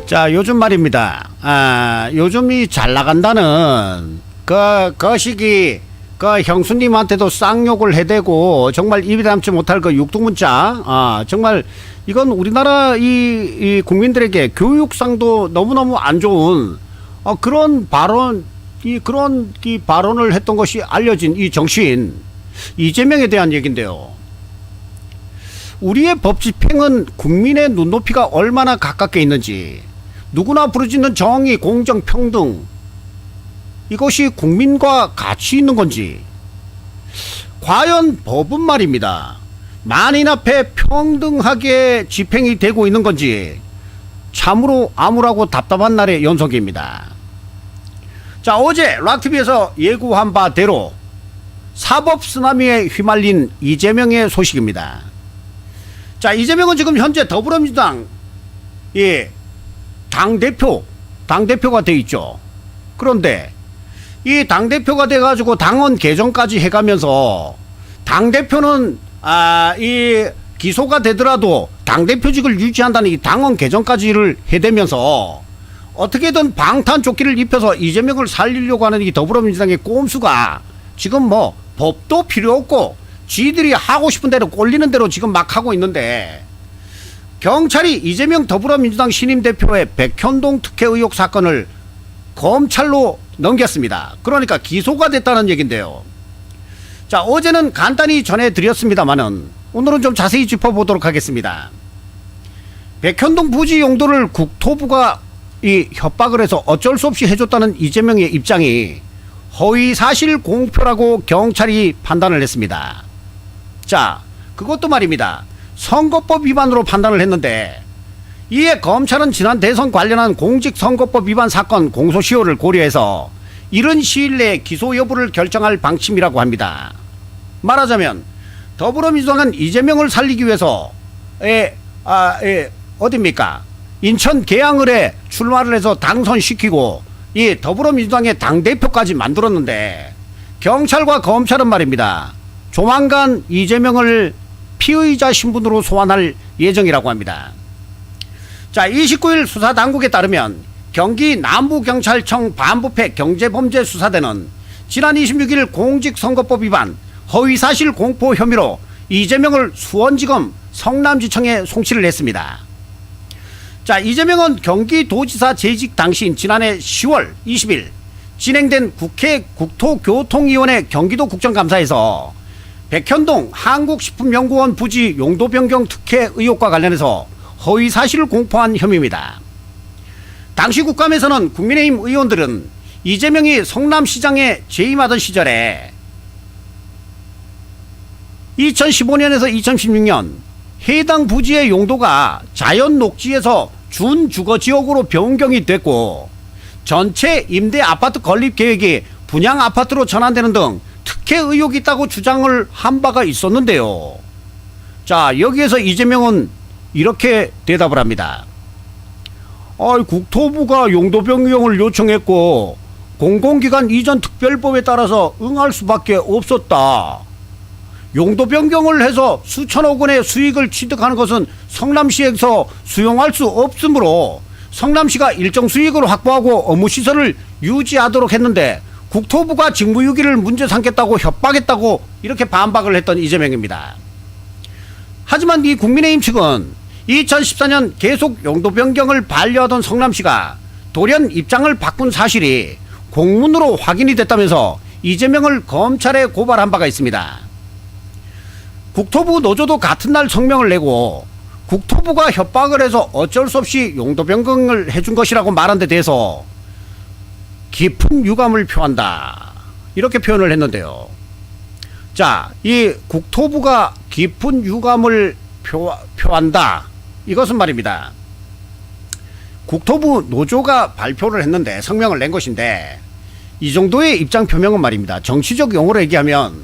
자, 요즘 말입니다. 요즘이 잘 나간다는 거시기 형수님한테도 쌍욕을 해대고 정말 입에 담지 못할 육두문자. 정말 이건 우리나라 이 국민들에게 교육상도 너무너무 안 좋은 그런 발언, 그런 발언을 했던 것이 알려진 이 정치인 이재명에 대한 얘기인데요. 우리의 법 집행은 국민의 눈높이가 얼마나 가깝게 있는지, 누구나 부르짖는 정의, 공정, 평등, 이것이 국민과 같이 있는 건지, 과연 법은 말입니다, 만인 앞에 평등하게 집행이 되고 있는 건지 참으로 암울하고 답답한 날의 연속입니다. 자, 어제 락TV에서 예고한 바대로 사법 쓰나미에 휘말린 이재명의 소식입니다. 자, 이재명은 지금 현재 더불어민주당 당대표가 돼 있죠. 그런데 이 당대표가 돼 가지고 당원 개정까지 해가면서 당대표는 이 기소가 되더라도 당대표직을 유지한다는 이 당원 개정까지를 해대면서 어떻게든 방탄조끼를 입혀서 이재명을 살리려고 하는 이 더불어민주당의 꼼수가 지금 뭐 법도 필요 없고 지들이 하고 싶은 대로 꼴리는 대로 지금 막 하고 있는데, 경찰이 이재명 더불어민주당 신임 대표의 백현동 특혜 의혹 사건을 검찰로 넘겼습니다. 그러니까 기소가 됐다는 얘긴데요. 자, 어제는 간단히 전해드렸습니다만은 오늘은 좀 자세히 짚어보도록 하겠습니다. 백현동 부지 용도를 국토부가 협박을 해서 어쩔 수 없이 해줬다는 이재명의 입장이 허위사실 공표라고 경찰이 판단을 했습니다. 자, 그것도 말입니다, 선거법 위반으로 판단을 했는데, 이에 검찰은 지난 대선 관련한 공직선거법 위반 사건 공소시효를 고려해서 이른 시일 내에 기소 여부를 결정할 방침이라고 합니다. 말하자면 더불어민주당은 이재명을 살리기 위해서 어딥니까, 인천 계양을에 출마를 해서 당선시키고 이 더불어민주당의 당대표까지 만들었는데, 경찰과 검찰은 말입니다, 조만간 이재명을 피의자 신분으로 소환할 예정이라고 합니다. 자, 29일 수사당국에 따르면 경기 남부경찰청 반부패 경제범죄수사대는 지난 26일 공직선거법 위반 허위사실 공포 혐의로 이재명을 수원지검 성남지청에 송치를 했습니다. 자, 이재명은 경기도지사 재직 당시인 지난해 10월 20일 진행된 국회 국토교통위원회 경기도 국정감사에서 백현동 한국식품연구원 부지 용도 변경 특혜 의혹과 관련해서 허위 사실을 공포한 혐의입니다. 당시 국감에서는 국민의힘 의원들은 이재명이 성남시장에 재임하던 시절에 2015년에서 2016년 해당 부지의 용도가 자연녹지에서 준주거지역으로 변경이 됐고, 전체 임대 아파트 건립 계획이 분양 아파트로 전환되는 등 특혜 의혹이 있다고 주장을 한 바가 있었는데요. 자, 여기에서 이재명은 이렇게 대답을 합니다. 국토부가 용도 변경을 요청했고 공공기관 이전 특별법에 따라서 응할 수밖에 없었다. 용도 변경을 해서 수천억 원의 수익을 취득하는 것은 성남시에서 수용할 수 없으므로 성남시가 일정 수익을 확보하고 업무시설을 유지하도록 했는데 국토부가 직무유기를 문제 삼겠다고 협박했다고 이렇게 반박을 했던 이재명입니다. 하지만 이 국민의힘 측은 2014년 계속 용도 변경을 반려하던 성남시가 돌연 입장을 바꾼 사실이 공문으로 확인이 됐다면서 이재명을 검찰에 고발한 바가 있습니다. 국토부 노조도 같은 날 성명을 내고 국토부가 협박을 해서 어쩔 수 없이 용도 변경을 해준 것이라고 말한 데 대해서 깊은 유감을 표한다, 이렇게 표현을 했는데요. 자, 이 국토부가 깊은 유감을 표한다, 이것은 말입니다, 국토부 노조가 발표를 했는데 성명을 낸 것인데, 이 정도의 입장 표명은 말입니다, 정치적 용어로 얘기하면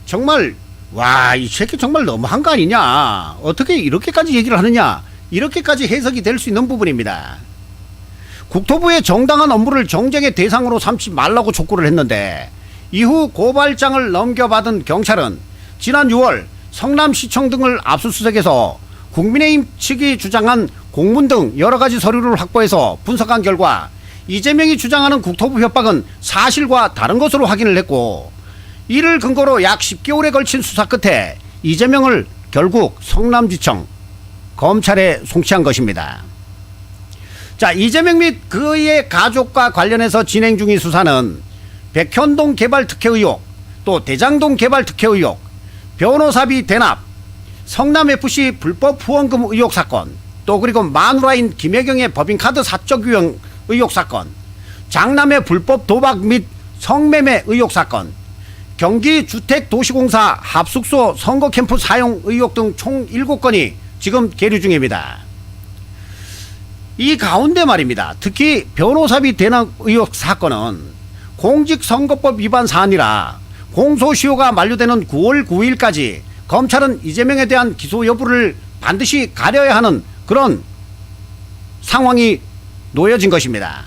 정말 와, 이 새끼 정말 너무한 거 아니냐, 어떻게 이렇게까지 얘기를 하느냐, 이렇게까지 해석이 될 수 있는 부분입니다. 국토부의 정당한 업무를 정쟁의 대상으로 삼지 말라고 촉구를 했는데, 이후 고발장을 넘겨받은 경찰은 지난 6월 성남시청 등을 압수수색해서 국민의힘 측이 주장한 공문 등 여러 가지 서류를 확보해서 분석한 결과 이재명이 주장하는 국토부 협박은 사실과 다른 것으로 확인을 했고, 이를 근거로 약 10개월에 걸친 수사 끝에 이재명을 결국 성남지청 검찰에 송치한 것입니다. 자, 이재명 및 그의 가족과 관련해서 진행 중인 수사는 백현동 개발 특혜 의혹, 또 대장동 개발 특혜 의혹, 변호사비 대납, 성남FC 불법 후원금 의혹 사건, 또 그리고 마누라인 김혜경의 법인카드 사적 유형 의혹 사건, 장남의 불법 도박 및 성매매 의혹 사건, 경기주택도시공사 합숙소 선거 캠프 사용 의혹 등 총 7건이 지금 계류 중입니다. 이 가운데 말입니다. 특히 변호사비 대납 의혹 사건은 공직선거법 위반 사안이라 공소시효가 만료되는 9월 9일까지 검찰은 이재명에 대한 기소 여부를 반드시 가려야 하는 그런 상황이 놓여진 것입니다.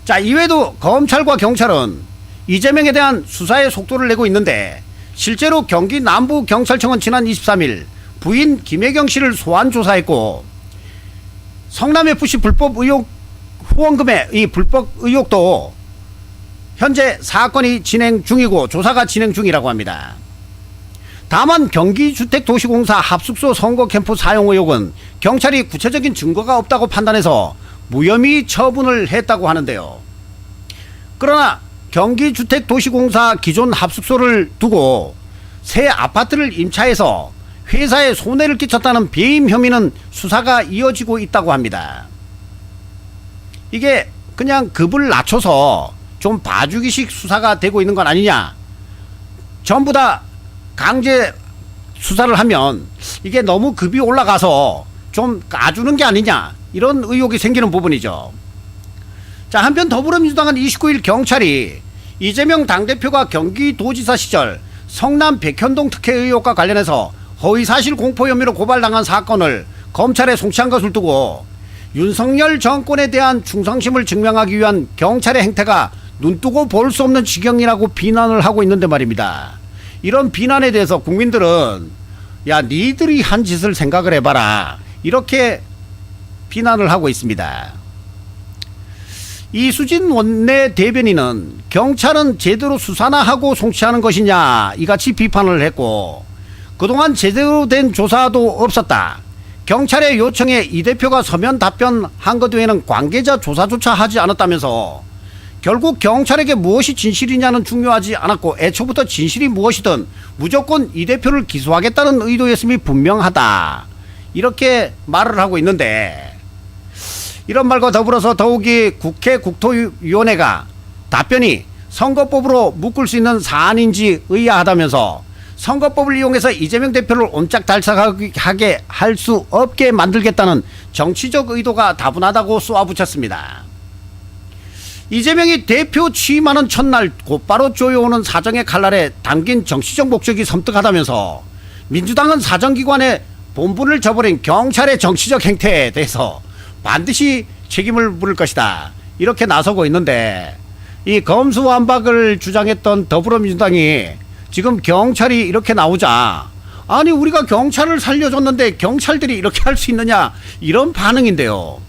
자, 이외에도 검찰과 경찰은 이재명에 대한 수사의 속도를 내고 있는데, 실제로 경기 남부경찰청은 지난 23일 부인 김혜경 씨를 소환 조사했고, 성남FC 불법 의혹 후원금의 이 불법 의혹도 현재 사건이 진행 중이고 조사가 진행 중이라고 합니다. 다만 경기주택도시공사 합숙소 선거 캠프 사용 의혹은 경찰이 구체적인 증거가 없다고 판단해서 무혐의 처분을 했다고 하는데요. 그러나 경기주택도시공사 기존 합숙소를 두고 새 아파트를 임차해서 회사에 손해를 끼쳤다는 배임 혐의는 수사가 이어지고 있다고 합니다. 이게 그냥 급을 낮춰서 좀 봐주기식 수사가 되고 있는 건 아니냐, 전부 다 강제 수사를 하면 이게 너무 급이 올라가서 좀 까주는 게 아니냐, 이런 의혹이 생기는 부분이죠. 자, 한편 더불어민주당은 29일 경찰이 이재명 당대표가 경기도지사 시절 성남 백현동 특혜 의혹과 관련해서 허위사실 공포 혐의로 고발당한 사건을 검찰에 송치한 것을 두고 윤석열 정권에 대한 충성심을 증명하기 위한 경찰의 행태가 눈뜨고 볼 수 없는 지경이라고 비난을 하고 있는데 말입니다. 이런 비난에 대해서 국민들은 야, 니들이 한 짓을 생각을 해봐라, 이렇게 비난을 하고 있습니다. 이수진 원내대변인은 경찰은 제대로 수사나 하고 송치하는 것이냐, 이같이 비판을 했고, 그동안 제대로 된 조사도 없었다, 경찰의 요청에 이 대표가 서면 답변한 것 외에는 관계자 조사조차 하지 않았다면서 결국 경찰에게 무엇이 진실이냐는 중요하지 않았고 애초부터 진실이 무엇이든 무조건 이 대표를 기소하겠다는 의도였음이 분명하다, 이렇게 말을 하고 있는데, 이런 말과 더불어서 더욱이 국회 국토위원회가 답변이 선거법으로 묶을 수 있는 사안인지 의아하다면서 선거법을 이용해서 이재명 대표를 옴짝달싹하게 할 수 없게 만들겠다는 정치적 의도가 다분하다고 쏘아붙였습니다. 이재명이 대표 취임하는 첫날 곧바로 쪼여오는 사정의 칼날에 담긴 정치적 목적이 섬뜩하다면서 민주당은 사정기관의 본분을 저버린 경찰의 정치적 행태에 대해서 반드시 책임을 물을 것이다, 이렇게 나서고 있는데, 이 검수완박을 주장했던 더불어민주당이 지금 경찰이 이렇게 나오자, 아니 우리가 경찰을 살려줬는데 경찰들이 이렇게 할 수 있느냐, 이런 반응인데요.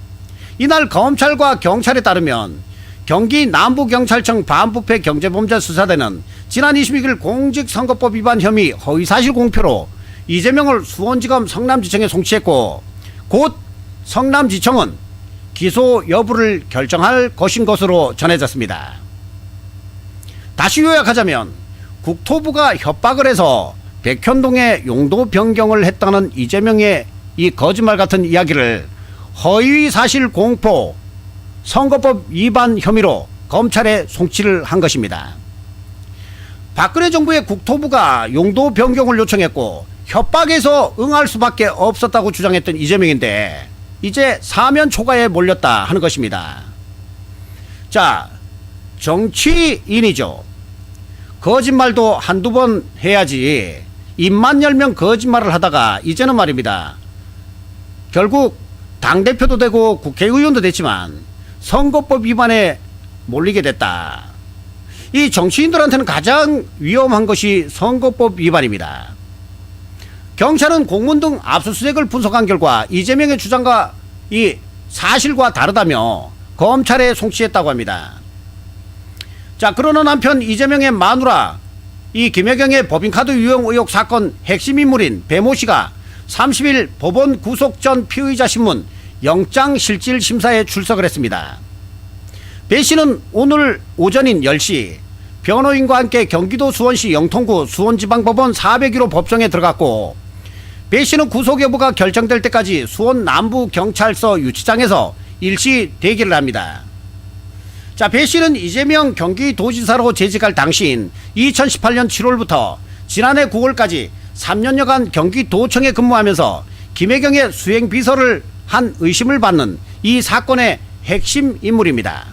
이날 검찰과 경찰에 따르면 경기 남부경찰청 반부패 경제범죄수사대는 지난 26일 공직선거법 위반 혐의 허위사실 공표로 이재명을 수원지검 성남지청에 송치했고, 곧 성남지청은 기소 여부를 결정할 것인 것으로 전해졌습니다. 다시 요약하자면 국토부가 협박을 해서 백현동의 용도 변경을 했다는 이재명의 이 거짓말 같은 이야기를 허위사실 공포 선거법 위반 혐의로 검찰에 송치를 한 것입니다. 박근혜 정부의 국토부가 용도 변경을 요청했고 협박해서 응할 수밖에 없었다고 주장했던 이재명인데, 이제 사면 초과에 몰렸다 하는 것입니다. 자, 정치인이죠. 거짓말도 한두 번 해야지 입만 열면 거짓말을 하다가 이제는 말입니다, 결국 당대표도 되고 국회의원도 됐지만 선거법 위반에 몰리게 됐다. 이 정치인들한테는 가장 위험한 것이 선거법 위반입니다. 경찰은 공문 등 압수수색을 분석한 결과 이재명의 주장과 이 사실과 다르다며 검찰에 송치했다고 합니다. 자, 그러는 한편 이재명의 마누라 이 김혜경의 법인카드 유용 의혹 사건 핵심 인물인 배모 씨가 30일 법원 구속 전 피의자 신문 영장실질심사에 출석을 했습니다. 배 씨는 오늘 오전인 10시 변호인과 함께 경기도 수원시 영통구 수원지방법원 401호 법정에 들어갔고, 배 씨는 구속 여부가 결정될 때까지 수원 남부경찰서 유치장에서 일시 대기를 합니다. 자, 배 씨는 이재명 경기도지사로 재직할 당시인 2018년 7월부터 지난해 9월까지 3년여간 경기도청에 근무하면서 김혜경의 수행비서를 한 의심을 받는 이 사건의 핵심 인물입니다.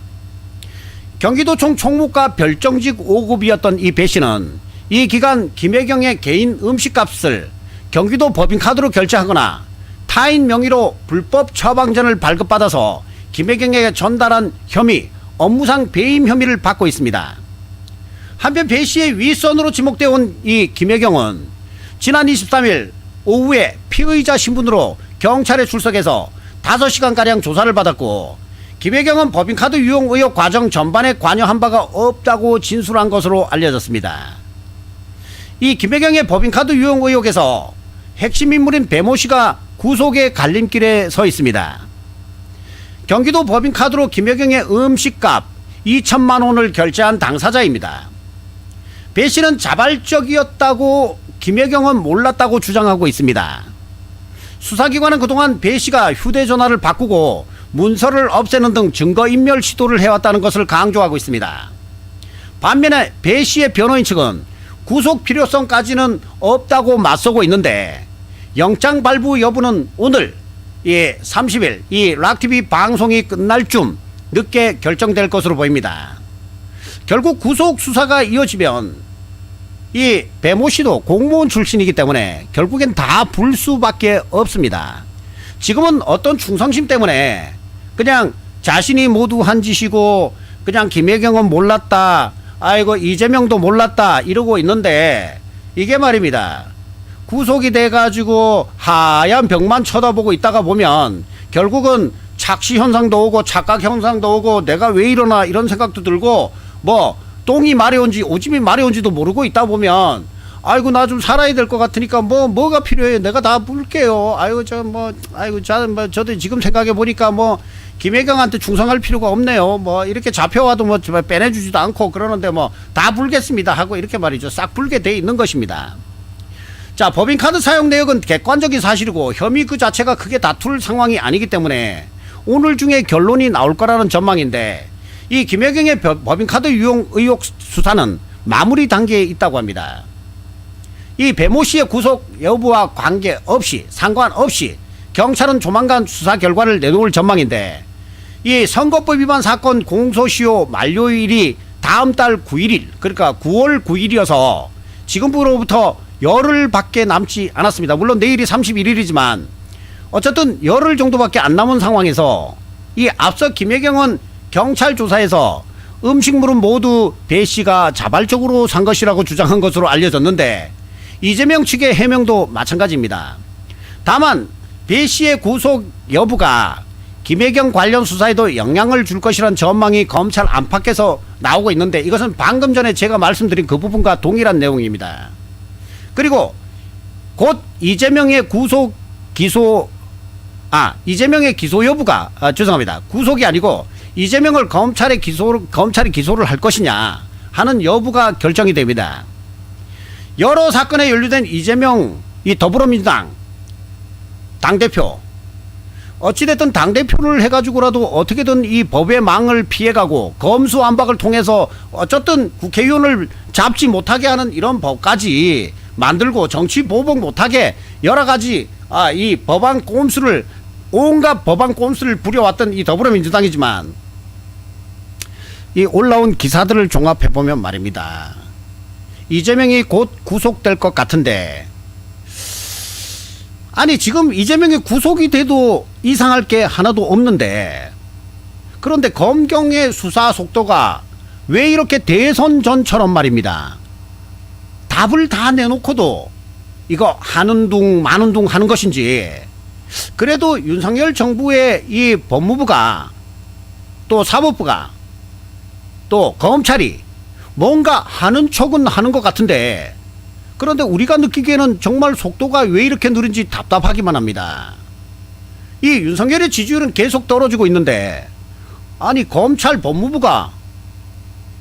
경기도청 총무과 별정직 5급이었던 이 배 씨는 이 기간 김혜경의 개인 음식값을 경기도 법인카드로 결제하거나 타인 명의로 불법 처방전을 발급받아서 김혜경에게 전달한 혐의, 업무상 배임 혐의를 받고 있습니다. 한편 배 씨의 윗선으로 지목되어 온 이 김혜경은 지난 23일 오후에 피의자 신분으로 경찰에 출석해서 5시간가량 조사를 받았고, 김혜경은 법인카드 유용 의혹 과정 전반에 관여한 바가 없다고 진술한 것으로 알려졌습니다. 이 김혜경의 법인카드 유용 의혹에서 핵심 인물인 배모 씨가 구속의 갈림길에 서 있습니다. 경기도 법인카드로 김혜경의 음식값 2천만 원을 결제한 당사자입니다. 배 씨는 자발적이었다고 김혜경은 몰랐다고 주장하고 있습니다. 수사기관은 그동안 배 씨가 휴대전화를 바꾸고 문서를 없애는 등 증거인멸 시도를 해왔다는 것을 강조하고 있습니다. 반면에 배 씨의 변호인 측은 구속 필요성까지는 없다고 맞서고 있는데, 영장 발부 여부는 오늘 30일 이 락TV 방송이 끝날 쯤 늦게 결정될 것으로 보입니다. 결국 구속 수사가 이어지면 이 배모 씨도 공무원 출신이기 때문에 결국엔 다 불 수밖에 없습니다. 지금은 어떤 충성심 때문에 그냥 자신이 모두 한 짓이고 그냥 김혜경은 몰랐다, 아이고 이재명도 몰랐다 이러고 있는데, 이게 말입니다. 구속이 돼가지고 하얀 벽만 쳐다보고 있다가 보면 결국은 착시 현상도 오고 착각 현상도 오고 내가 왜 이러나 이런 생각도 들고, 뭐 똥이 마려운지 오줌이 마려운지도 모르고 있다 보면 아이고 나 좀 살아야 될 것 같으니까 뭐가 필요해요, 내가 다 물게요, 아이고 저도 지금 생각해 보니까 뭐 김혜경한테 충성할 필요가 없네요, 뭐 이렇게 잡혀와도 뭐 빼내주지도 않고 그러는데 뭐 다 불겠습니다 하고 이렇게 말이죠. 싹 불게 돼 있는 것입니다. 자, 법인카드 사용 내역은 객관적인 사실이고 혐의 그 자체가 크게 다툴 상황이 아니기 때문에 오늘 중에 결론이 나올 거라는 전망인데, 이 김혜경의 법인카드 유용 의혹 수사는 마무리 단계에 있다고 합니다. 이 배모 씨의 구속 여부와 관계없이 상관없이 경찰은 조만간 수사 결과를 내놓을 전망인데, 이 선거법 위반 사건 공소시효 만료일이 다음 달 9일, 그러니까 9월 9일이어서 지금부로부터 열흘밖에 남지 않았습니다. 물론 내일이 31일이지만 어쨌든 열흘 정도밖에 안 남은 상황에서 이 앞서 김혜경은 경찰 조사에서 음식물은 모두 배 씨가 자발적으로 산 것이라고 주장한 것으로 알려졌는데, 이재명 측의 해명도 마찬가지입니다. 다만 배 씨의 구속 여부가 김혜경 관련 수사에도 영향을 줄 것이란 전망이 검찰 안팎에서 나오고 있는데, 이것은 방금 전에 제가 말씀드린 그 부분과 동일한 내용입니다. 그리고 곧 이재명의 이재명의 기소 여부가 죄송합니다. 구속이 아니고 이재명을 검찰이 기소를 할 것이냐 하는 여부가 결정이 됩니다. 여러 사건에 연루된 이재명 이 더불어민주당 당대표, 어찌됐든 당대표를 해가지고라도 어떻게든 이 법의 망을 피해가고 검수완박을 통해서 어쨌든 국회의원을 잡지 못하게 하는 이런 법까지 만들고 정치 보복 못하게 여러가지 이 법안 꼼수를, 온갖 법안 꼼수를 부려왔던 이 더불어민주당이지만, 이 올라온 기사들을 종합해보면 말입니다. 이재명이 곧 구속될 것 같은데, 아니 지금 이재명이 구속이 돼도 이상할 게 하나도 없는데, 그런데 검경의 수사 속도가 왜 이렇게 대선 전처럼 말입니다. 답을 다 내놓고도 이거 하는 둥 마는 둥 하는 것인지, 그래도 윤석열 정부의 이 법무부가 또 사법부가 또 검찰이 뭔가 하는 척은 하는 것 같은데, 그런데 우리가 느끼기에는 정말 속도가 왜 이렇게 느린지 답답하기만 합니다. 이 윤석열의 지지율은 계속 떨어지고 있는데, 아니 검찰 법무부가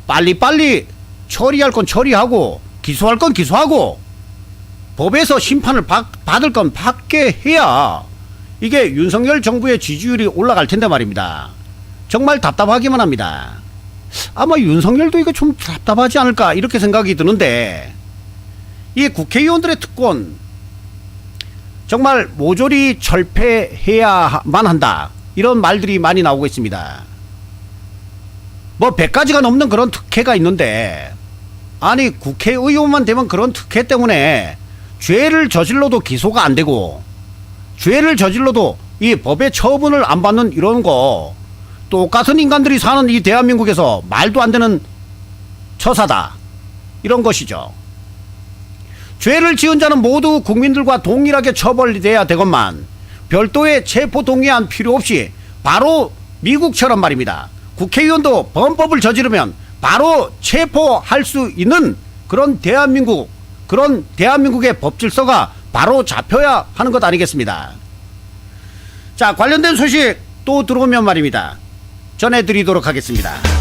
빨리빨리 처리할 건 처리하고 기소할 건 기소하고 법에서 심판을 받을 건 받게 해야 이게 윤석열 정부의 지지율이 올라갈 텐데 말입니다. 정말 답답하기만 합니다. 아마 윤석열도 이거 좀 답답하지 않을까 이렇게 생각이 드는데, 이 국회의원들의 특권 정말 모조리 철폐해야만 한다 이런 말들이 많이 나오고 있습니다. 뭐 100가지가 넘는 그런 특혜가 있는데, 아니 국회의원만 되면 그런 특혜 때문에 죄를 저질러도 기소가 안 되고 죄를 저질러도 이 법의 처분을 안 받는 이런 거, 똑같은 인간들이 사는 이 대한민국에서 말도 안 되는 처사다 이런 것이죠. 죄를 지은 자는 모두 국민들과 동일하게 처벌돼야 되건만 별도의 체포 동의안 필요 없이 바로 미국처럼 말입니다. 국회의원도 범법을 저지르면 바로 체포할 수 있는 그런 대한민국의 법 질서가 바로 잡혀야 하는 것 아니겠습니다. 자, 관련된 소식 또 들어오면 말입니다 전해드리도록 하겠습니다.